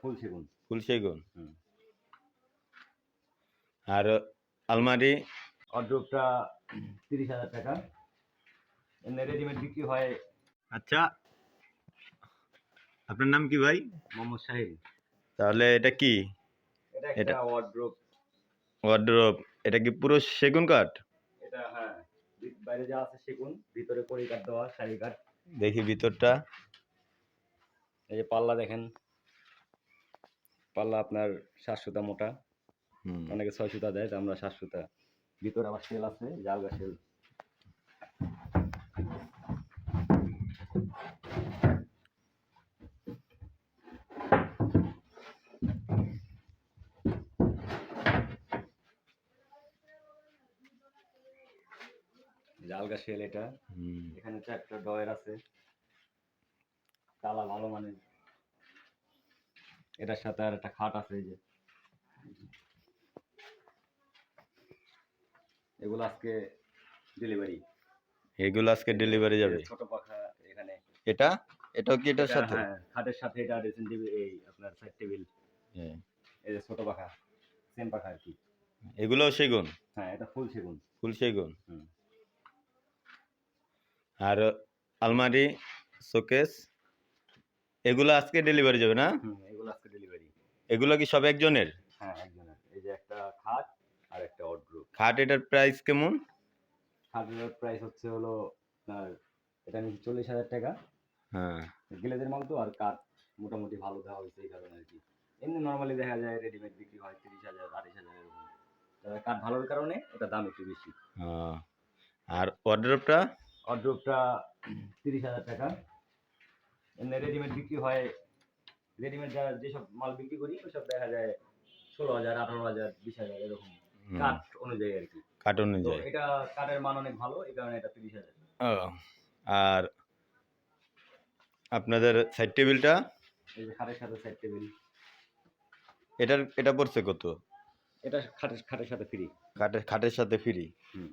ফুল সেগুন। ফুল সেগুন। হুম। আর আলমারি ওয়ারড্রোবটা 30,000 টাকা। এমনি রেডিমেড বিক্রি হয়। আচ্ছা, আপনার নাম কি ভাই? মোহাম্মদ শাহিন। তাহলে এটা কি? এটা এটা একটা ওয়ারড্রোব। ওয়ার্ডরোব। এটা কি পুরো সেগুন কাঠ? এটা হ্যাঁ, বাইরে যা আছে সেগুন, ভিতরে কড়ি কাঠ দেওয়া, শাড়ি কাঠ। দেখি ভিতরটা। এই যে পাল্লা দেখেন, পাল্লা আপনার 7 সুতা মোটা। হুম। অনেকে 6 সুতা দেয়, তো আমরা 7 সুতা। ভিতরে আবার সেল আছে, জালগা সেল। জালগা সেল এটা। হুম। এখানে 4টা ডয়ার আছে, তালা ভালো মানের। এটার সাথে আর একটা খাট আছে। এই যে এগুলো আজকে ডেলিভারি। এগুলো আজকে ডেলিভারি যাবে। ছোট পাখা এখানে। এটা এটাও কি এটার এটা সাথে? হ্যাঁ, খাটের সাথে এটা ড্রেসিং টেবিল, এই আপনার সাইড টেবিল। হ্যাঁ। এই যে ছোট পাখা, সেম পাখা আর কি। এগুলোও সেগুন? হ্যাঁ, এটা ফুল সেগুন। ফুল সেগুন। হুম। আর আলমারি, শোকেস, এগুলো আজকে ডেলিভারি যাবে না? হুম, এগুলো আজকে ডেলিভারি। এগুলো কি সব একজনের? হ্যাঁ, একজনের। এই যে একটা খাট আর একটা ওয়ারড্রোব। খাট এটার প্রাইস কেমন? খাটের প্রাইস হচ্ছে হলো আপনার, এটা নিচ্ছে 40,000 টাকা। হ্যাঁ। গ্লেজের মাল তো, আর কাঠ মোটামুটি ভালো দেওয়া হয়েছে এই কারণে আর কি। এমনি নর্মালি দেখা যায় রেডিমেড বিক্রি হয় 30,000, 28,000 এরকম। তবে কাঠ ভালোর কারণে এটা দাম একটু বেশি। আর ওয়ার্ডরোবটা? ওয়ারড্রোবটা 30,000 টাকা। এমনি রেডিমেড বিক্রি হয়, রেডিমেড যারা যেসব মাল বিক্রি করি ওসব দেখা যায় 16,000, 18,000, 20,000 এরকম, কাঠ অনুযায়ী আর কি। কাঠ তো অনুযায়ী। এটা কাঠের মান অনেক ভালো, এই কারণে এটা 30,000। আর আপনাদের সাইড টেবিলটা? এই যে খাটের সাথে সাইড টেবিল। এটা পড়ছে কত? এটা খাটের সাথে ফ্রি। খাটের সাথে ফ্রি। হুম।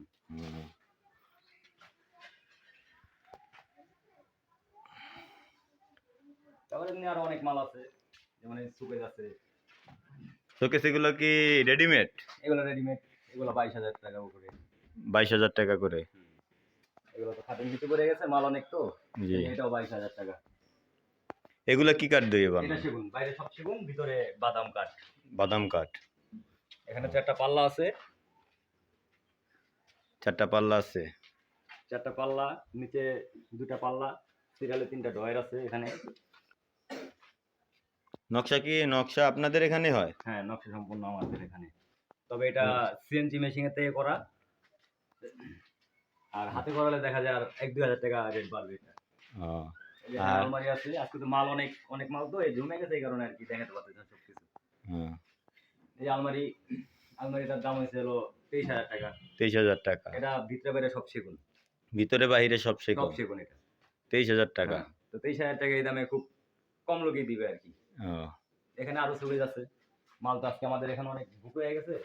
তারপরে এমনি আরো অনেক মাল আছে, যেমন এই সুকেস আছে। শোকেস এগুলো কি রেডিমেড? এগুলো রেডিমেড। এগুলো 22,000 টাকা করে। 22,000 টাকা করে। এগুলো তো খাটের নিচে পড়ে গেছে, মাল অনেক তো। জি। এটাও 22,000 টাকা। এগুলা কি কাঠ দিয়ে এটা বানানো? সেগুন, বাইরে সব সেগুন, ভিতরে বাদাম কাঠ। বাদাম কাঠ। এখানে 4টা পাল্লা আছে। 4টা পাল্লা আছে। 4টা পাল্লা, নিচে 2টা পাল্লা, সিরিয়ালে 3টা ডয়ার আছে এখানে। নকশা আপনাদের এখানে হয়? হ্যাঁ, নকশা সম্পূর্ণ আমাদের এখানে। তবে এটা সিএনজি মেশিনে থেকে করা। আর হাতে করালে দেখা যায় আর 1-2 হাজার টাকা রেট বাড়বে এটা। এই যে এখানে আর আলমারি আছে, আজকে তো মাল অনেক অনেক মাল তো, এই জমে গেছে, এই কারণে আর কি দেখাতে পারতেছি না সবকিছু। এই যে আলমারিটার দাম হয়েছে হলো 23,000 টাকা। 23,000 টাকা। এটা ভিতরে বাইরে সব সেগুন। ভিতরে বাহিরে সব সব সেগুন। সেগুন এটা। 23,000 টাকা। হ্যাঁ, তো 23,000 টাকা এই দামে খুব কম লোকই দিবে আর কি। এখানে আরো সুবিধা আছে। মাল তো আজকে আমাদের এখানে অনেক বুক হয়ে গেছে।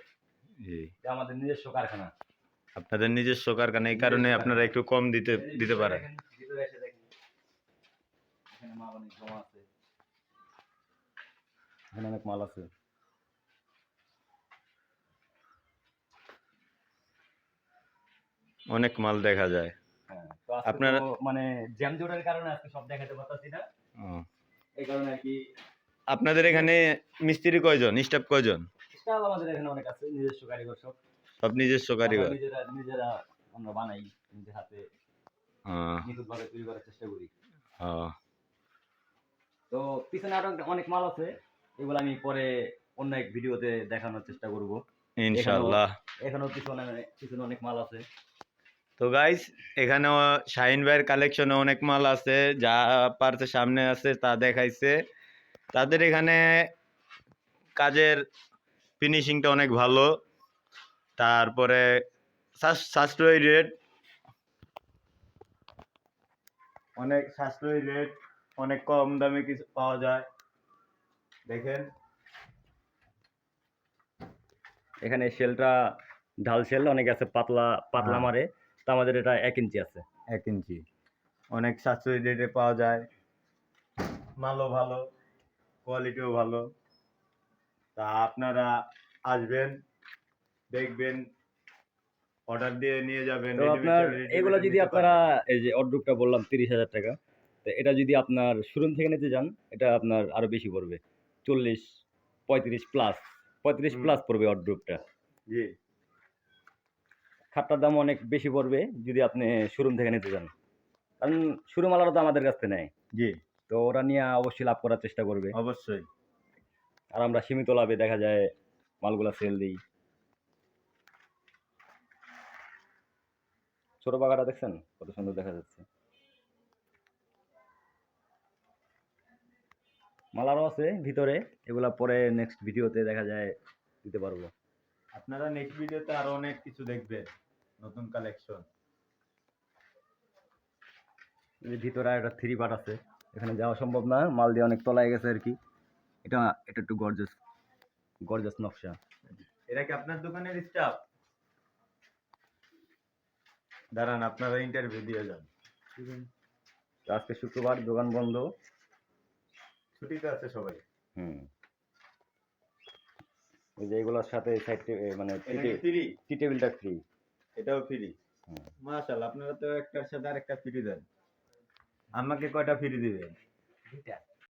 জি। এটা আমাদের নিজস্ব কারখানা। আপনাদের নিজস্ব কারখানা, এই কারণে আপনারা একটু কম দিতে পারেন। ভিতরে এসে দেখেন, এখানে মাল অনেক জমা আছে। এখানে অনেক মাল আছে। অনেক মাল দেখা যায়। হ্যাঁ, তো আজকে আপনারা তো মানে জ্যাম জটের কারণে আজকে সব দেখাতে পারতাছি না। এই কারণে আর কি। আপনাদের এখানে মিস্ত্রি কয়জন, স্টাফ কয়জন? স্টাফ আমাদের এখানে অনেক আছে, নিজস্ব কারিগর সব। সব নিজস্ব আমরা কারিগর? নিজেরা আমরা বানাই, নিজের হাতে নিখুঁতভাবে তৈরি করার চেষ্টা করি। তো পিছনে আরো অনেক মাল আছে, এগুলো আমি পরে অন্য এক ভিডিওতে দেখানোর চেষ্টা করব ইনশাআল্লাহ। এখানেও পিছনে অনেক মাল আছে। তো গাইস, এখানেও শাহিন ভাইয়ের কালেকশনে অনেক মাল আছে, যা পারছে সামনে আছে তা দেখাইছে। তাদের এখানে কাজের ফিনিশিংটা অনেক ভালো, তারপরে সাশ্রয়ী রেট, অনেক কম দামে কিছু পাওয়া যায়। দেখেন এখানে শেলটা ঢাল শেল, অনেক আছে পাতলা পাতলা মারে, তো আমাদের এটা 1 ইঞ্চি আছে। 1 ইঞ্চি অনেক সাশ্রয়ী রেটে পাওয়া যায়, মালও ভালো। কোয়ালিটিও ভালো। তা আপনারা আসবেন, দেখবেন, অর্ডার দিয়ে নিয়ে যাবেন। তো রেডিমেড আপনার চাইলে এগুলা রেডিমেডও যদি নিতে আপনারা পারবেন। এই যে অর্ডারটা বললাম 30,000 টাকা, তো এটা যদি আপনার শোরুম থেকে নিতে যান এটা আপনার আরো বেশি পড়বে, 40, 35 প্লাস, 35 হুম। প্লাস পড়বে অর্ডারটা। জি। খাটটার দাম অনেক বেশি পড়বে যদি আপনি শোরুম থেকে নিতে যান, কারণ শোরুম আলাদা তো আমাদের কাছ থেকে নেয়, জি, তো ওরা নিয়ে অবশ্যই লাভ করার চেষ্টা করবে, অবশ্যই। আর আমরা সীমিত লাভে দেখা যায় মালগুলা সেল দিই। ছোট পাখাটা দেখছেন কত সুন্দর দেখা যাচ্ছে। মাল আরও আছে ভিতরে, এগুলা পরে নেক্সট ভিডিওতে দেখা যায় দিতে পারবো। আপনারা নেক্সট ভিডিওতে আরো অনেক কিছু দেখবেন, নতুন কালেকশন। এই যে ভিতরে একটা 3 পার্ট আছে, এখানে যাওয়া সম্ভব না, মাল দিয়ে অনেক তলায় গেছে আর কি। এটা এটা একটু গর্জাস গর্জাস নকশা। এরা কি আপনার দোকানের স্টাফ? দাঁড়ান, আপনারা ইন্টারভিউ দিয়ে যান। তো আজকে শুক্রবার, দোকান বন্ধ। ছুটিতে আছে সবাই। হুম। এই যে এগুলোর সাথে সাইড মানে এটা কি ফ্রি? টি টেবিলটা ফ্রি। এটাও ফ্রি। হুম। মাশাআল্লাহ, আপনারা তো একটার সাথে আরেকটা ফ্রি দেন। আমাকে কয়টা ফ্রি দিবেন? 2টা।